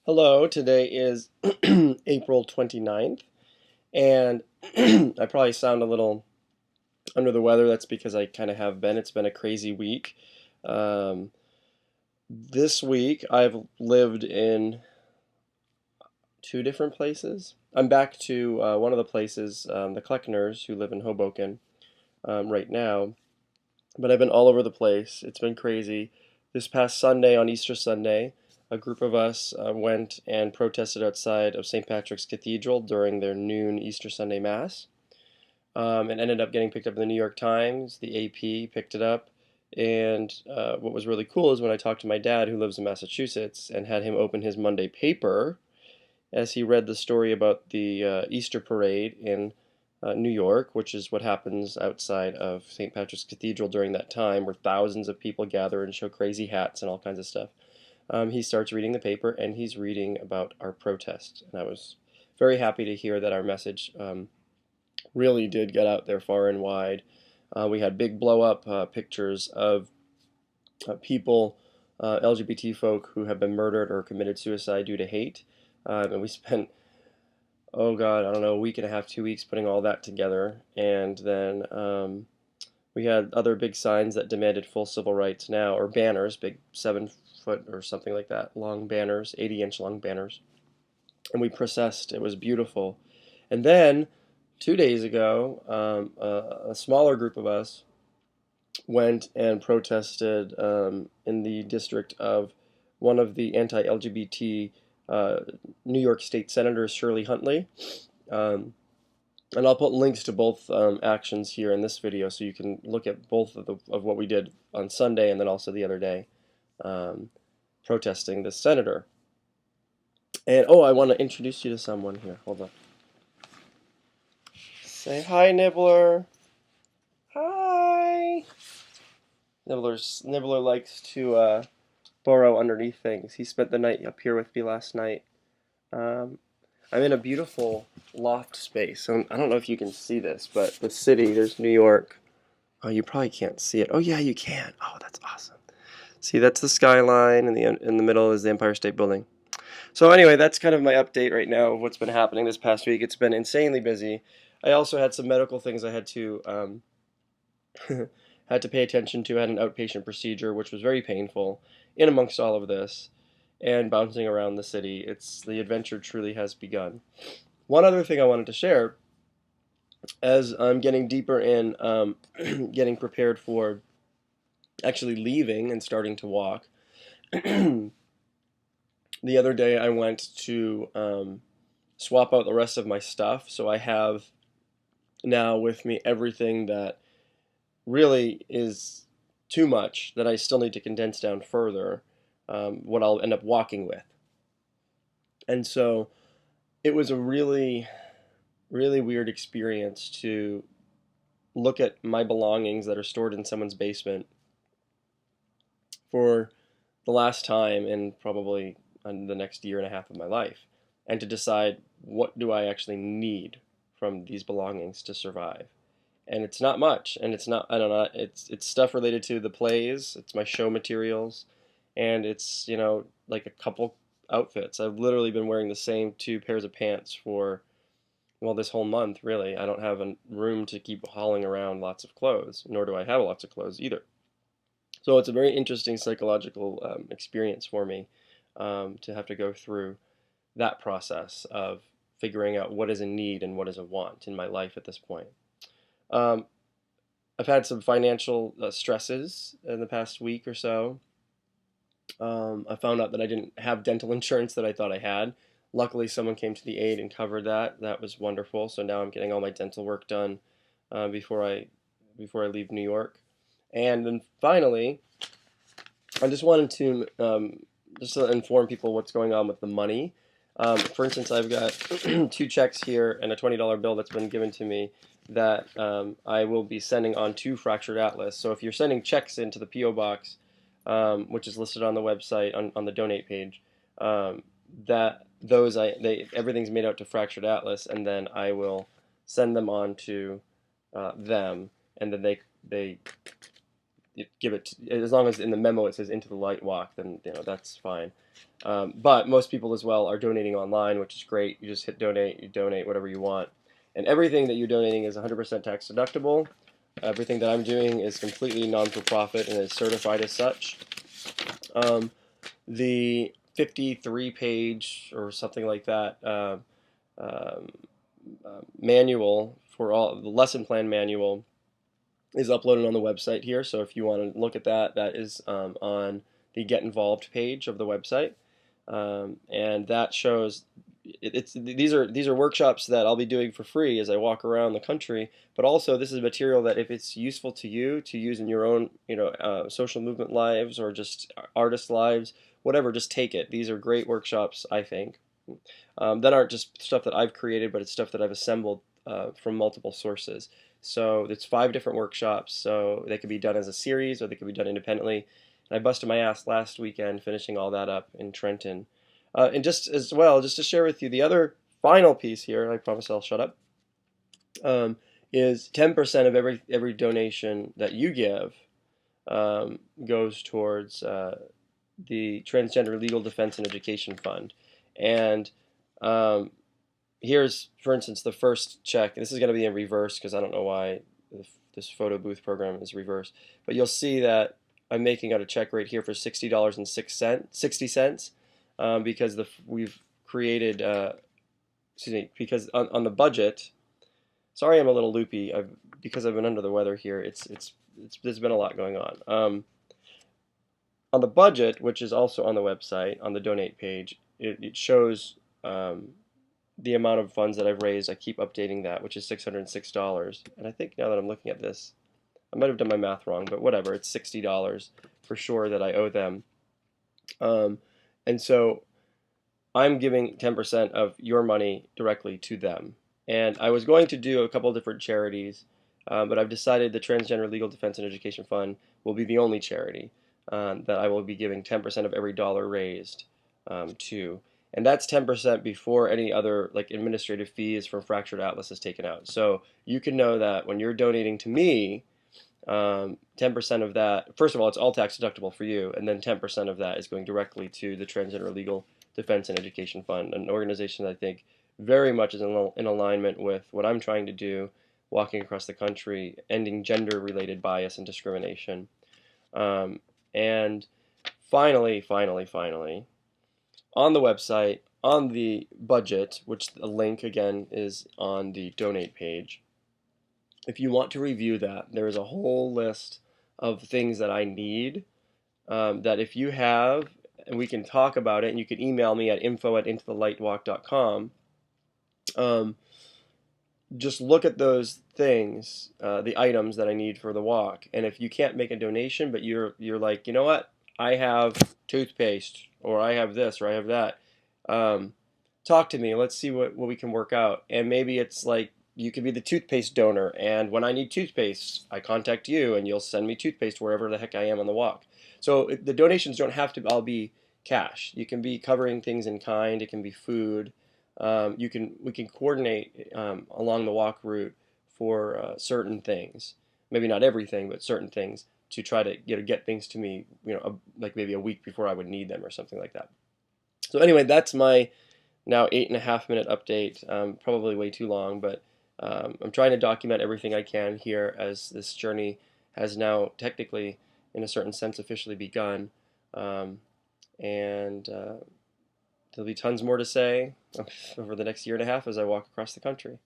Hello, today is April 29th, and I probably sound a little under the weather. That's because I kind of have been. It's been a crazy week. Um, this week, I've lived in two different places. I'm back to one of the places, the Kleckners, who live in Hoboken right now, but I've been all over the place. It's been crazy. This past Sunday, on Easter Sunday, a group of us went and protested outside of St. Patrick's Cathedral during their noon Easter Sunday Mass. It ended up getting picked up in the New York Times. The AP picked it up. And what was really cool is when I talked to my dad, who lives in Massachusetts, and had him open his Monday paper as he read the story about the Easter parade in New York, which is what happens outside of St. Patrick's Cathedral during that time, where thousands of people gather and show crazy hats and all kinds of stuff. He starts reading the paper, and he's reading about our protest. And I was very happy to hear that our message really did get out there far and wide. We had big blow-up pictures of people, LGBT folk who have been murdered or committed suicide due to hate. And we spent, oh God, I don't know, a week and a half, 2 weeks putting all that together. And then we had other big signs that demanded full civil rights now, or banners, big 7 foot or something like that, long banners, 80-inch long banners. And we processed. It was beautiful. And then 2 days ago, a smaller group of us went and protested in the district of one of the anti-LGBT New York State Senators, Shirley Huntley. Um, and I'll put links to both actions here in this video so you can look at both of what we did on Sunday and then also the other day protesting this senator. And oh, I want to introduce you to someone here. Hold on. Say hi, Nibbler. Hi. Nibbler likes to burrow underneath things. He spent the night up here with me last night. Um, I'm in a beautiful loft space. So I don't know if you can see this, but the city, there's New York. Oh, you probably can't see it. Oh yeah, you can. Oh, that's awesome. See, that's the skyline, and in the middle is the Empire State Building. So anyway, that's kind of my update right now of what's been happening this past week. It's been insanely busy. I also had some medical things I had to had to pay attention to. I had an outpatient procedure, which was very painful. In amongst all of this, and bouncing around the city, the adventure truly has begun. One other thing I wanted to share, as I'm getting deeper in getting prepared for actually leaving and starting to walk. The other day I went to swap out the rest of my stuff, so I have now with me everything that really is too much that I still need to condense down further, what I'll end up walking with. And so it was a really, really weird experience to look at my belongings that are stored in someone's basement for the last time in probably the next year and a half of my life, and to decide what do I actually need from these belongings to survive. And it's not much, and it's not, I don't know, it's stuff related to the plays, it's my show materials, and it's, like a couple outfits. I've literally been wearing the same 2 pairs of pants for, well, this whole month, really. I don't have a room to keep hauling around lots of clothes, nor do I have lots of clothes either. So it's a very interesting psychological experience for me to have to go through that process of figuring out what is a need and what is a want in my life at this point. Um, I've had some financial stresses in the past week or so. I found out that I didn't have dental insurance that I thought I had. Luckily, someone came to the aid and covered that. That was wonderful. So now I'm getting all my dental work done before I leave New York. And then finally, I just wanted to just to inform people what's going on with the money. For instance, I've got 2 checks here and a $20 bill that's been given to me that I will be sending on to Fractured Atlas. So if you're sending checks into the P.O. Box, which is listed on the website on the donate page, everything's made out to Fractured Atlas, and then I will send them on to them, and then they give it as long as in the memo it says into the light walk, then that's fine. But most people as well are donating online, which is great. You just hit donate, you donate whatever you want, and everything that you're donating is 100% tax deductible. Everything that I'm doing is completely non-for-profit and is certified as such. The 53-page or something like that um, manual for all the lesson plan manual is uploaded on the website here. So if you want to look at that, that is on the Get Involved page of the website, and that shows these are workshops that I'll be doing for free as I walk around the country. But also, this is material that if it's useful to you to use in your own social movement lives or just artist lives, whatever, just take it. These are great workshops, I think. That aren't just stuff that I've created, but it's stuff that I've assembled from multiple sources. So it's 5 different workshops, so they could be done as a series or they could be done independently. And I busted my ass last weekend finishing all that up in Trenton. And just as well, just to share with you, the other final piece here, and I promise I'll shut up, is 10% of every donation that you give goes towards the Transgender Legal Defense and Education Fund. And here's, for instance, the first check. This is going to be in reverse because I don't know why this photo booth program is reverse. But you'll see that I'm making out a check right here for $60.60 because we've created, excuse me, because on the budget. Sorry, I'm a little loopy. Because I've been under the weather here. There's been a lot going on. On the budget, which is also on the website, on the donate page, it shows the amount of funds that I've raised. I keep updating that, which is $606. And I think now that I'm looking at this, I might have done my math wrong, but whatever, it's $60 for sure that I owe them. And so I'm giving 10% of your money directly to them. And I was going to do a couple different charities, but I've decided the Transgender Legal Defense and Education Fund will be the only charity that I will be giving 10% of every dollar raised to. And that's 10% before any other like administrative fees from Fractured Atlas is taken out. So you can know that when you're donating to me, 10% of that, first of all, it's all tax deductible for you, and then 10% of that is going directly to the Transgender Legal Defense and Education Fund, an organization that I think very much is in alignment with what I'm trying to do, walking across the country, ending gender-related bias and discrimination. And finally, on the website, on the budget, which the link again is on the donate page, if you want to review that, there is a whole list of things that I need that if you have, and we can talk about it, and you can email me at info@intothelightwalk.com. Just look at those things, the items that I need for the walk. And if you can't make a donation, but you're like, you know what, I have toothpaste, or I have this, or I have that, talk to me. Let's see what we can work out. And maybe it's like you could be the toothpaste donor, and when I need toothpaste, I contact you, and you'll send me toothpaste wherever the heck I am on the walk. So the donations don't have to all be cash. You can be covering things in kind. It can be food. We can coordinate along the walk route for certain things. Maybe not everything, but certain things to try to get things to me. Like maybe a week before I would need them or something like that. So anyway, that's my now 8.5-minute update. Probably way too long, but I'm trying to document everything I can here as this journey has now technically, in a certain sense, officially begun. And there'll be tons more to say over the next year and a half as I walk across the country.